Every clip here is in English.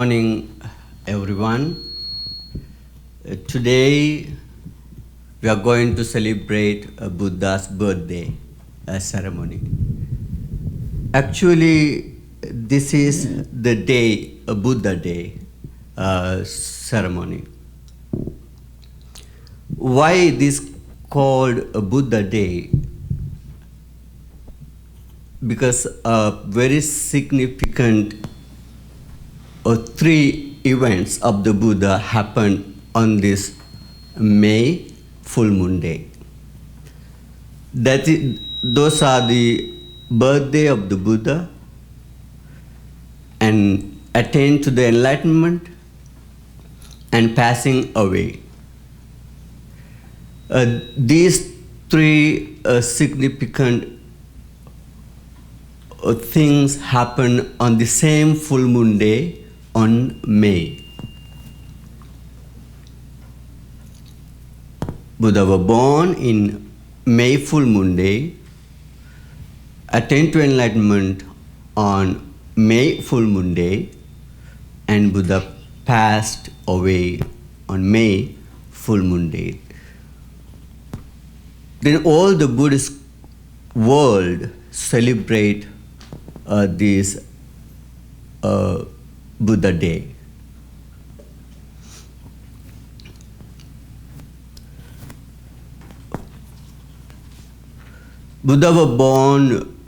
Morning, everyone. Today we are going to celebrate Buddha's birthday ceremony. Actually, this is the day, a Buddha Day ceremony. Why this called a Buddha Day? Because a very significant three events of the Buddha happened on this May full moon day. Those are the birthday of the Buddha and attain to the enlightenment and passing away. These three significant things happen on the same full moon day on May. Buddha was born in May full moon day, attained to enlightenment on May full moon day, and Buddha passed away on May full moon day. Then all the Buddhist world celebrate this Buddha Day. Buddha was born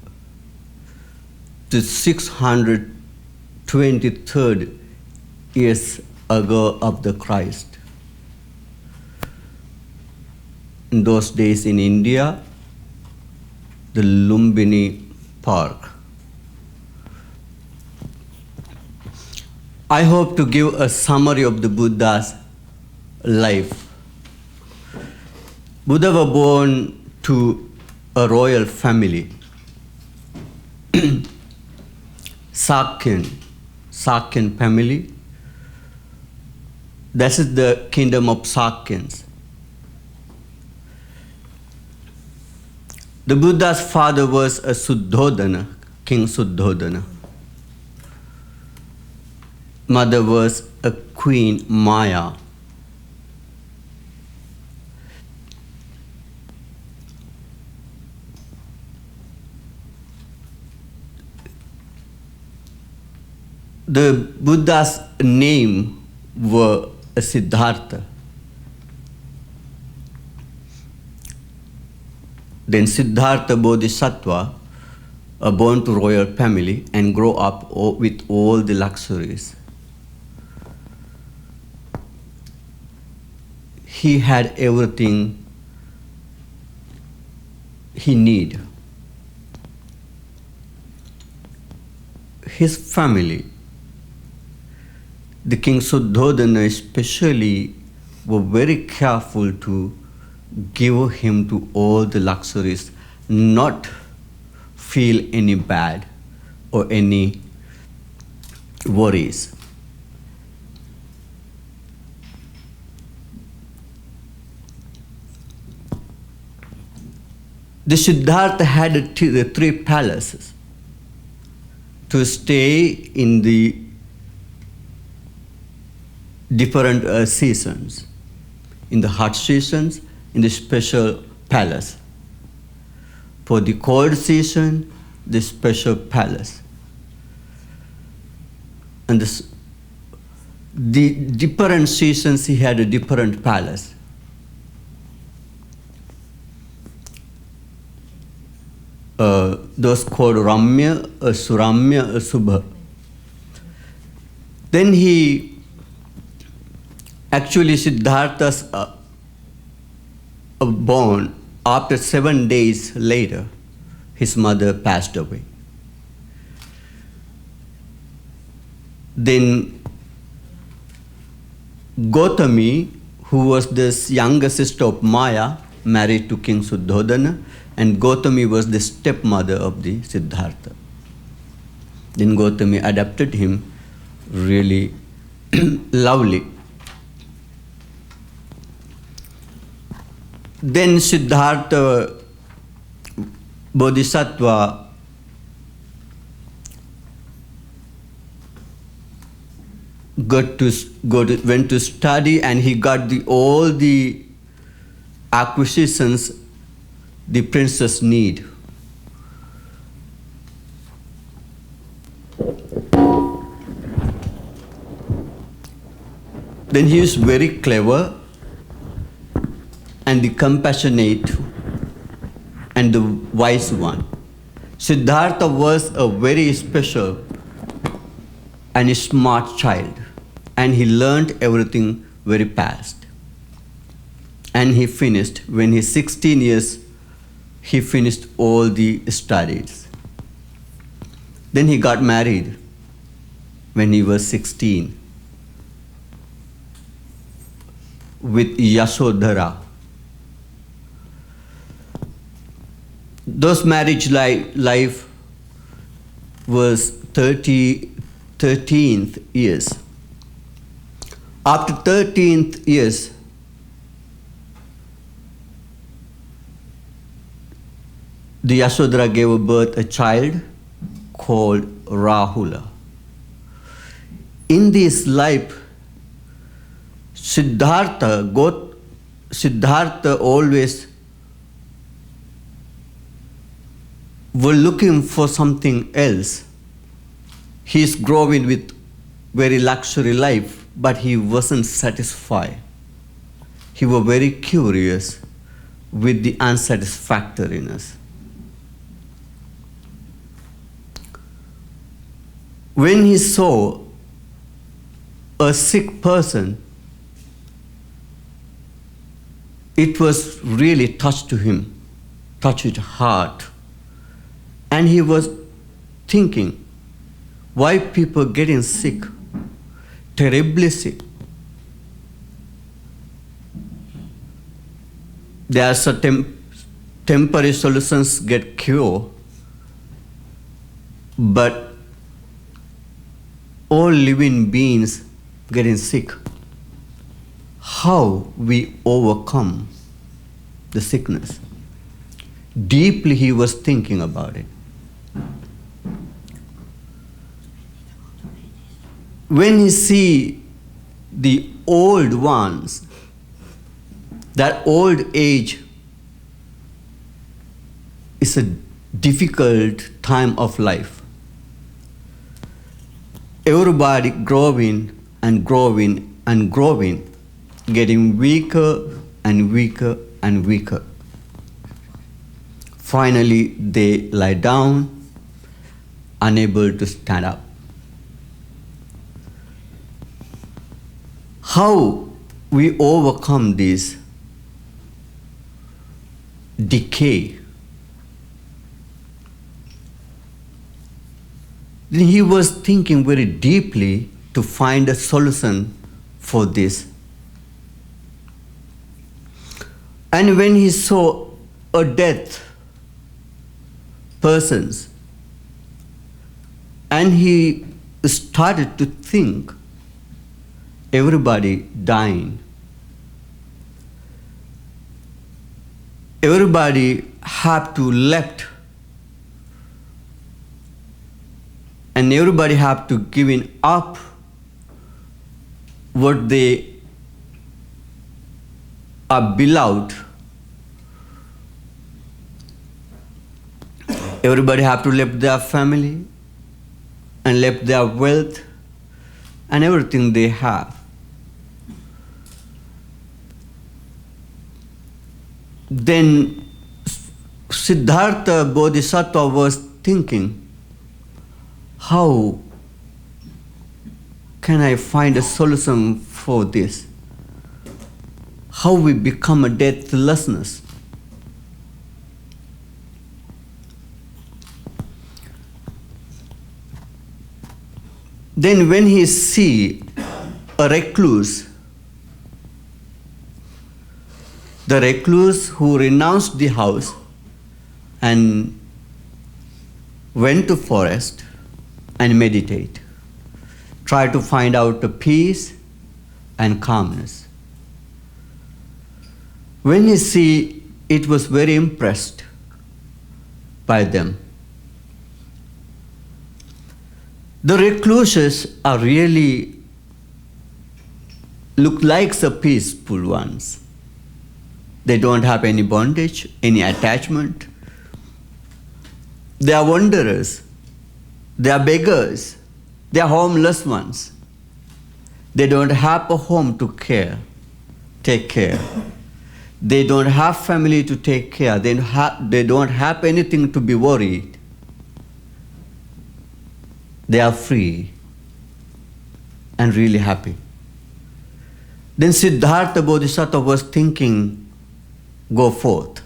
to 623rd years ago of the Christ. In those days in India, the Lumbini Park. I hope to give a summary of the Buddha's life. Buddha was born to a royal family, Sakyan family. This is the kingdom of Sakyans. The Buddha's father was a Subodha, King Subodha. Mother was a Queen Maya. The Buddha's name was Siddhartha. Then Siddhartha Bodhisattva, born to royal family and grow up with all the luxuries. He had everything he needed. His family, the King Subodha especially, were very careful to give him to all the luxuries, not feel any bad or any worries. The Siddhartha had the three palaces to stay in the different seasons. In the hot seasons, in the special palace. For the cold season, the special palace. And the different seasons, he had a different palace. Those called Ramya, Suramya, Subha. Then actually Siddhartha's born after 7 days later, his mother passed away. Then Gautami, who was the younger sister of Maya, married to King Subodha, and Gautami was the stepmother of the Siddhartha. Then Gautami adopted him really lovely. Then Siddhartha went to study, and he got all the acquisitions the princess need. Then he is very clever and the compassionate and the wise one. Siddhartha was a very special and a smart child, and he learned everything very fast. And he finished, when he's 16 years, he finished all the studies. Then he got married when he was 16 with Yasodhara. Those marriage life was 13th years. After 13th years, the Yasodhara gave birth a child called Rahula. In this life, Siddhartha always were looking for something else. He's growing with very luxury life, but he wasn't satisfied. He was very curious with the unsatisfactoriness. When he saw a sick person, it was really touched his heart. And he was thinking, why people getting sick, terribly sick? There are certain temporary solutions get cured, but all living beings getting sick. How we overcome the sickness? Deeply he was thinking about it. When you see the old ones, that old age is a difficult time of life. Everybody growing and growing and growing, getting weaker and weaker and weaker. Finally, they lie down, unable to stand up. How we overcome this decay? Then he was thinking very deeply to find a solution for this. And when he saw a death persons, and he started to think, everybody dying. Everybody have to left, and everybody have to giving up what they are beloved. Everybody have to left their family and left their wealth and everything they have. Then Siddhartha Bodhisattva was thinking, how can I find a solution for this? How we become a deathlessness? Then when he see a recluse, the recluse who renounced the house and went to forest and meditate, try to find out the peace and calmness. When he see, it was very impressed by them. The recluses are really look like the peaceful ones. They don't have any bondage, any attachment. They are wanderers. They are beggars. They are homeless ones. They don't have a home to take care. They don't have family to take care. They don't have anything to be worried. They are free and really happy. Then Siddhartha Bodhisattva was thinking, going forth.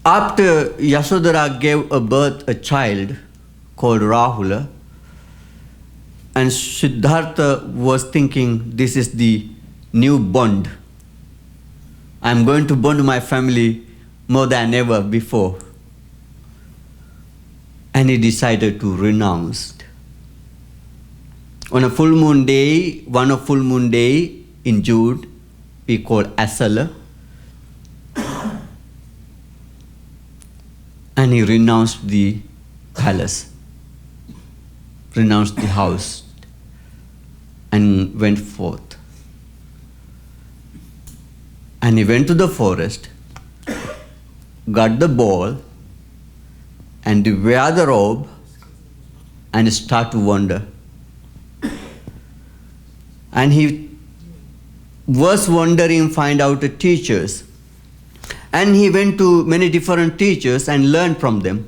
After Yasodhara gave birth a child called Rahula, and Siddhartha was thinking, this is the new bond. I'm going to bond my family more than ever before. And he decided to renounce. On a full moon day in June, we call Asala, and he renounced the palace, renounced the house, and went forth. And he went to the forest, got the ball, and wear the robe, and start to wander. And he was wandering, find out the teachers. And he went to many different teachers and learned from them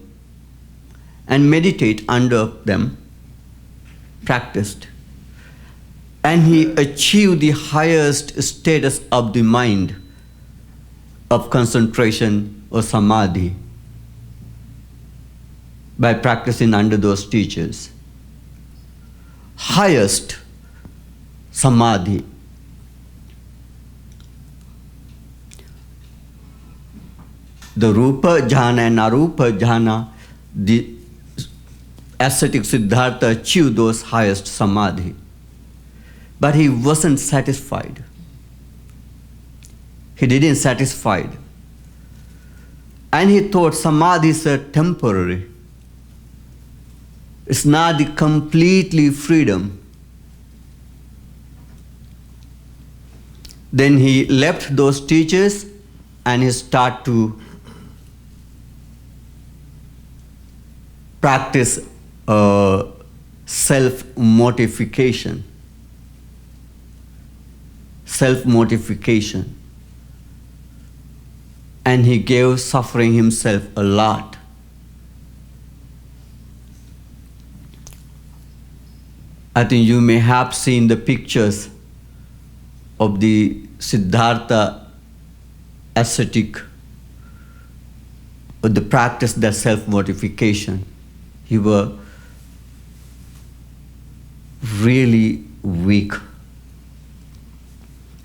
and meditate under them, practiced. And he achieved the highest status of the mind, of concentration or samadhi, by practicing under those teachers. Highest samadhi. The Rupa Jhana and Arupa Jhana, the ascetic Siddhartha achieved those highest samadhi. But he wasn't satisfied. He didn't satisfied. And he thought samadhis are temporary. It's not the completely freedom. Then he left those teachers and he started to practice self-mortification. Self-mortification. And he gave suffering himself a lot. I think you may have seen the pictures of the Siddhartha ascetic, or the practice that self-mortification. He was really weak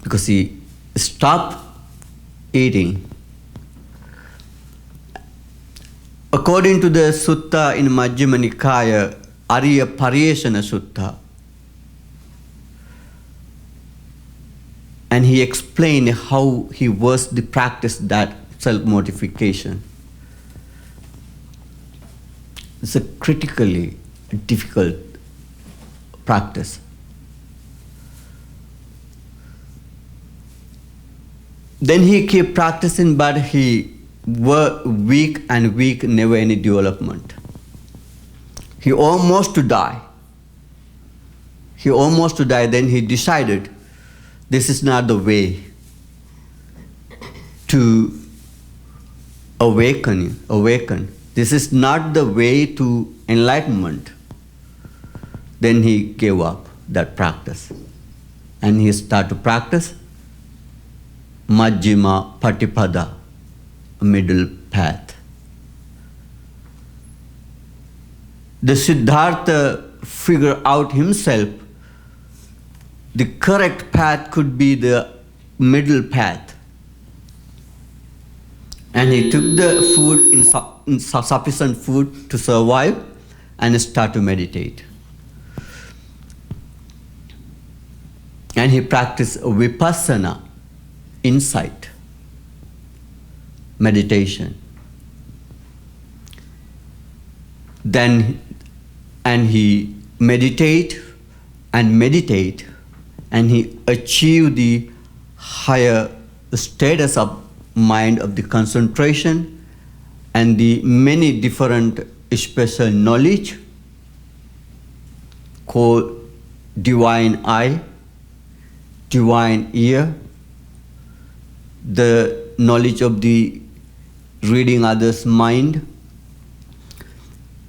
because he stopped eating. According to the sutta in Majjhima Nikaya, Arya Pariyeshana Sutta, and he explained how he was to practice that self-mortification. It's a critically difficult practice. Then he kept practicing, but he was weak, never any development. He almost to die. Then he decided, this is not the way to awaken. This is not the way to enlightenment. Then he gave up that practice. And he started to practice Majjhima Patipada, a middle path. The Siddhartha figured out himself the correct path could be the middle path. And he took the food, sufficient food to survive, and started to meditate. And he practiced vipassana, insight, meditation. Then and he meditate, and he achieve the higher status of mind of the concentration and the many different special knowledge called divine eye, divine ear, the knowledge of the reading others' mind,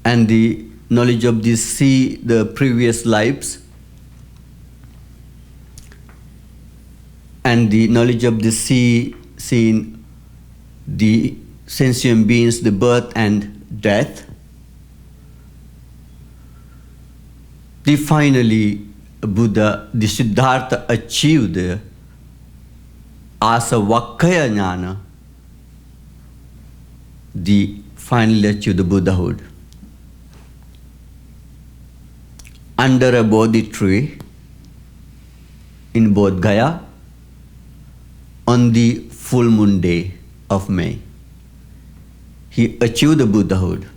and the knowledge of the see the previous lives, and the knowledge of the seeing the sentient beings, the birth and death. Finally, Buddha, the Siddhartha achieved asavakkaya jnana, the finally achieved the Buddhahood. Under a Bodhi tree in Bodh Gaya on the full moon day of May, he achieved the Buddhahood.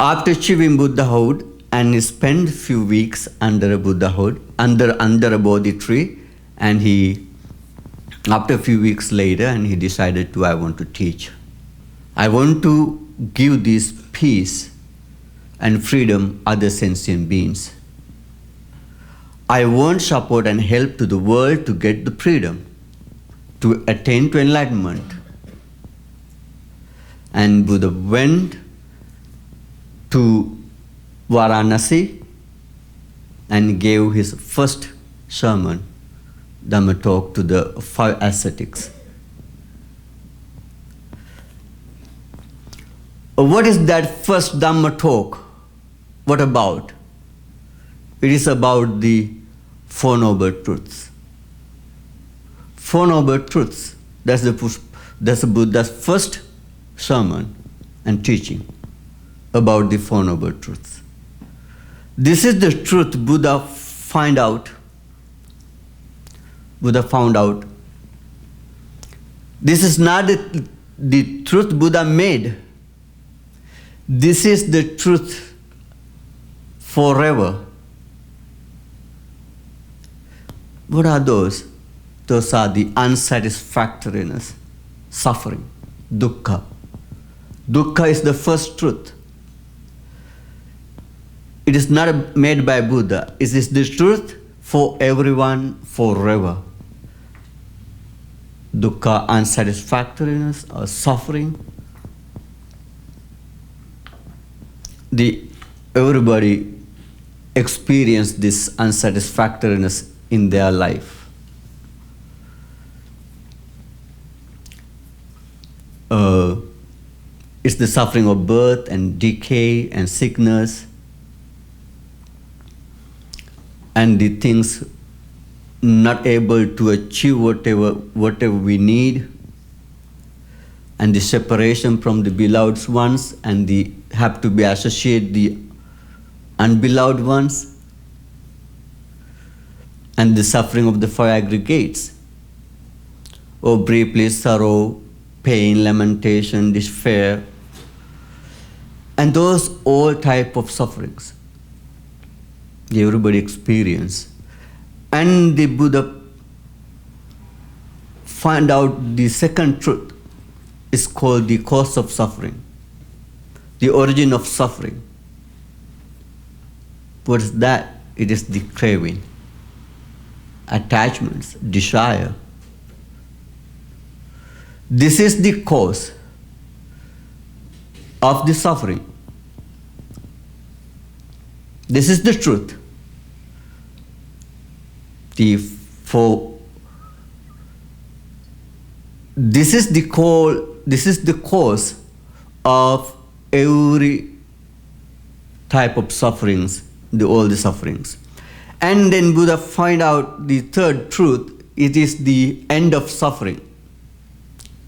After achieving Buddhahood, and he spent few weeks under a Buddhahood, under a Bodhi tree, and he, after a few weeks later, and he decided I want to teach. I want to give this peace and freedom other sentient beings. I want support and help to the world to get the freedom, to attain to enlightenment. And Buddha went to Varanasi and gave his first sermon, Dhamma talk, to the 5 ascetics. What is that first Dhamma talk? What about? It is about the Four Noble Truths. Four Noble Truths. That's the Buddha's first sermon and teaching about the Four Noble Truths. This is the truth Buddha found out. This is not the truth Buddha made. This is the truth forever. What are those? Those are the unsatisfactoriness, suffering, dukkha. Dukkha is the first truth. It is not made by Buddha. It is the truth for everyone forever. Dukkha, unsatisfactoriness or suffering. Everybody experience this unsatisfactoriness in their life. It's the suffering of birth and decay and sickness, and the things not able to achieve whatever we need, and the separation from the beloved ones, and the have to be associated the unbeloved ones, and the suffering of the 5 aggregates, or briefly sorrow, pain, lamentation, despair, and those all type of sufferings everybody experience. And the Buddha find out the second truth is called the cause of suffering, the origin of suffering. What is that? It is the craving, attachments, desire. This is the cause of the suffering. This is the truth. This is the cause of every type of sufferings, all the sufferings. And then Buddha find out the third truth. It is the end of suffering,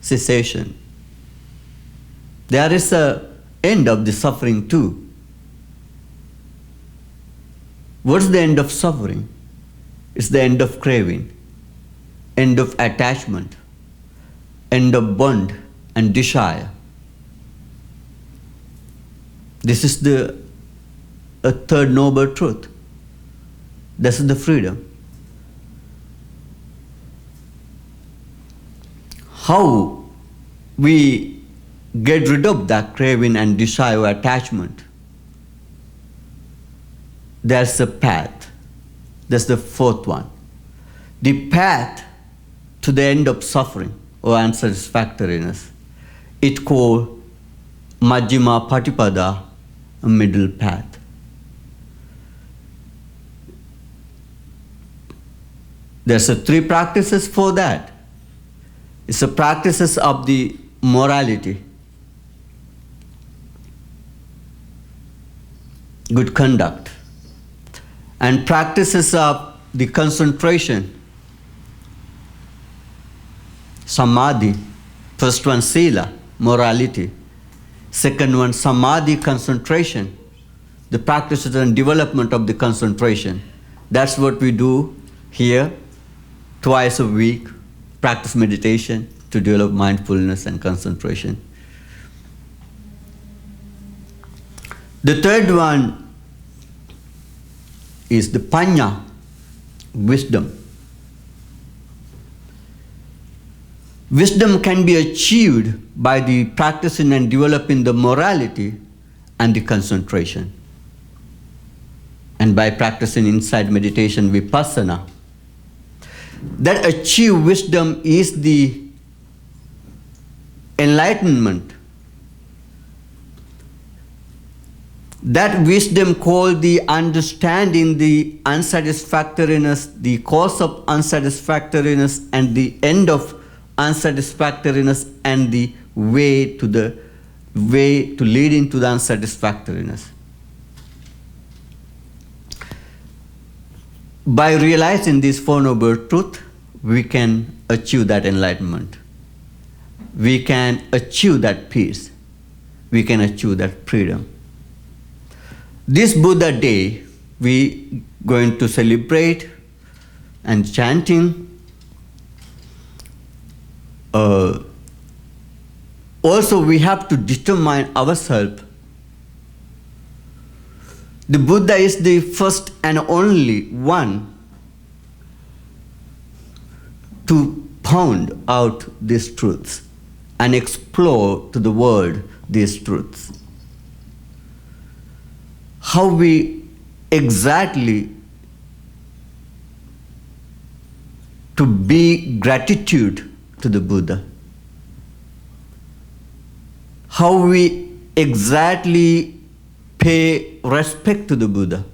cessation. There is an end of the suffering too. What's the end of suffering? It's the end of craving, end of attachment, end of bond and desire. This is the third noble truth. This is the freedom. How we get rid of that craving and desire attachment? There's a path. That's the fourth one. The path to the end of suffering or unsatisfactoriness. It's called Majjhima Patipada, a middle path. There's three practices for that. It's the practices of the morality, good conduct, and practices of the concentration, samadhi. First one, sila, morality. Second one, samadhi, concentration, the practices and development of the concentration. That's what we do here twice a week, practice meditation to develop mindfulness and concentration. The third one is the panya, wisdom. Wisdom can be achieved by the practicing and developing the morality and the concentration. And by practicing inside meditation vipassana. That achieved wisdom is the enlightenment. That wisdom called the understanding the unsatisfactoriness, the cause of unsatisfactoriness and the end of unsatisfactoriness and the way to leading to the unsatisfactoriness. By realizing this Four Noble Truth, we can achieve that enlightenment. We can achieve that peace. We can achieve that freedom. This Buddha Day, we going to celebrate and chanting. Also, we have to determine ourselves. The Buddha is the first and only one to pound out these truths and explore to the world these truths. How we exactly to be gratitude to the Buddha. How we exactly pay respect to the Buddha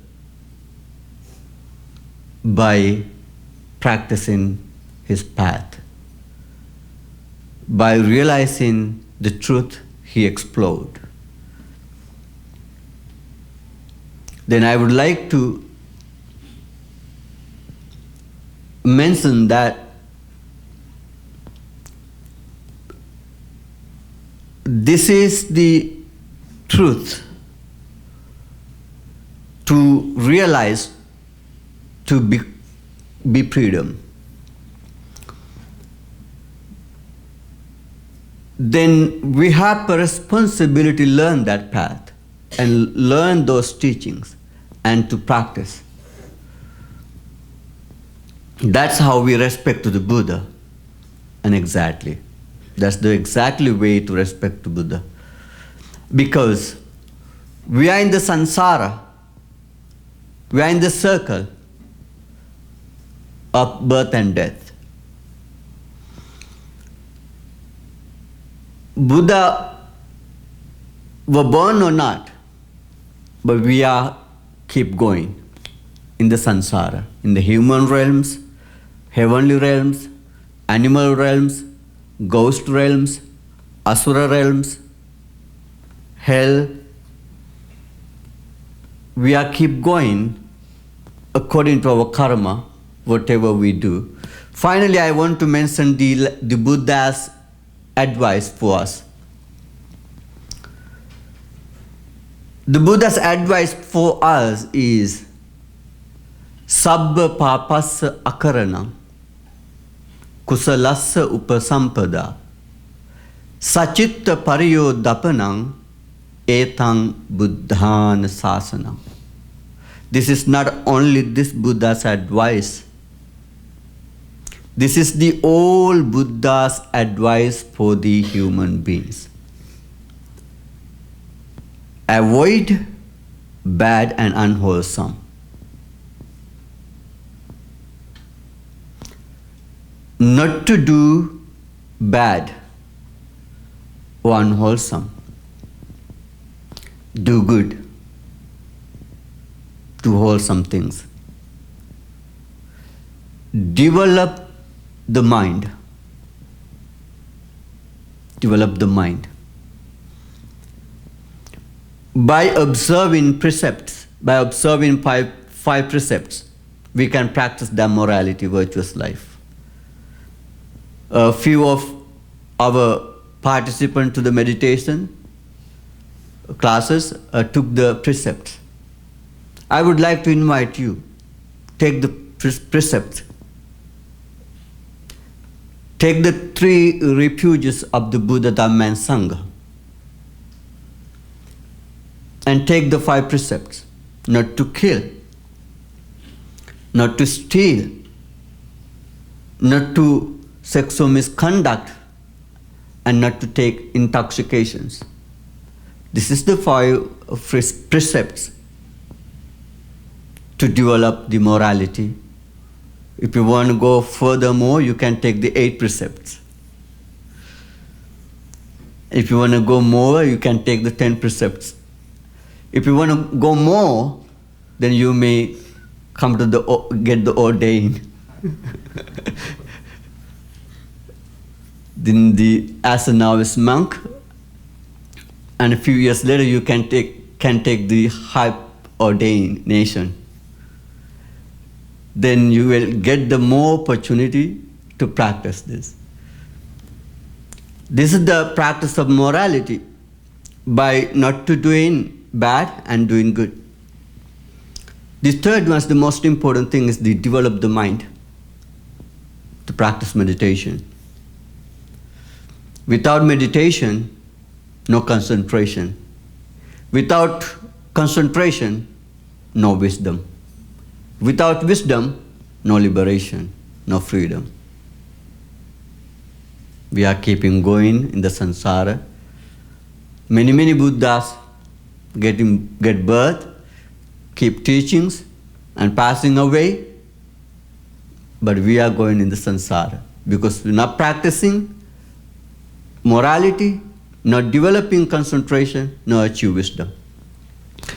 by practicing his path, by realizing the truth he explored. Then I would like to mention that this is the truth to realize, to be freedom. Then we have a responsibility to learn that path and learn those teachings and to practice. That's how we respect to the Buddha. And exactly. That's the exactly way to respect to Buddha. Because we are in the samsara. We are in the circle of birth and death. Buddha were born or not, but we are keep going in the samsara, in the human realms, heavenly realms, animal realms, ghost realms, asura realms, hell. We are keep going according to our karma, whatever we do. Finally, I want to mention the Buddha's advice for us. The Buddha's advice for us is Sabba papassa akarana kusalassa upasampada sachitta pariyo dapanang etang buddhana sasana. This is not only this Buddha's advice. This is the old Buddha's advice for the human beings. Avoid bad and unwholesome. Not to do bad or unwholesome. Do good. Do wholesome things. Develop the mind. Develop the mind. By observing precepts, by observing five precepts, we can practice the morality, virtuous life. A few of our participants to the meditation classes took the precepts. I would like to invite you, take the precepts. Take the 3 refuges of the Buddha, Dhamma and Sangha. And take the 5 precepts. Not to kill, not to steal, not to sexual misconduct, and not to take intoxications. This is the 5 precepts to develop the morality. If you want to go furthermore, you can take the 8 precepts. If you want to go more, you can take the 10 precepts. If you want to go more, then you may come to get the ordained. Then as a novice monk, and a few years later you can take the high ordination. Then you will get the more opportunity to practice this. This is the practice of morality, by not to doing bad and doing good. The third one, the most important thing, is to develop the mind, to practice meditation. Without meditation, no concentration. Without concentration, no wisdom. Without wisdom, no liberation, no freedom. We are keeping going in the samsara. Many Buddhas get birth, keep teachings, and passing away. But we are going in the samsara because we're not practicing morality, not developing concentration, nor achieve wisdom.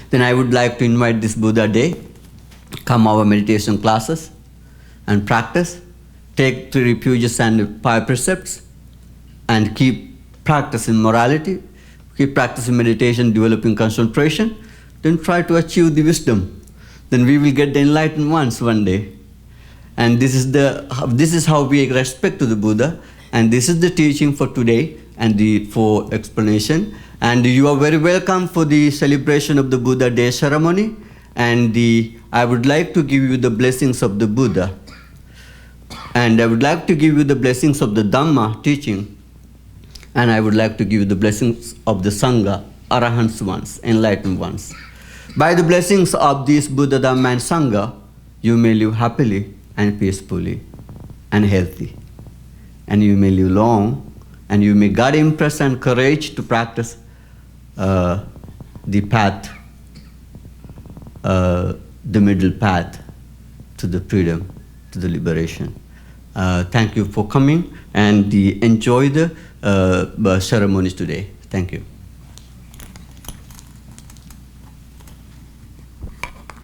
Then I would like to invite this Buddha Day, come our meditation classes and practice, take 3 refuges and 5 precepts, and keep practicing morality, keep practicing meditation, developing concentration, then try to achieve the wisdom. Then we will get the enlightened ones one day. And this is how we respect to the Buddha, and this is the teaching for today and for explanation. And you are very welcome for the celebration of the Buddha Day ceremony. And I would like to give you the blessings of the Buddha. And I would like to give you the blessings of the Dhamma teaching. And I would like to give you the blessings of the Sangha, Arahants ones, enlightened ones. By the blessings of this Buddha, Dhamma and Sangha, you may live happily and peacefully and healthy. And you may live long, and you may get impress and courage to practice the path, the middle path to the freedom, to the liberation. Thank you for coming, and enjoy the ceremonies today. Thank you.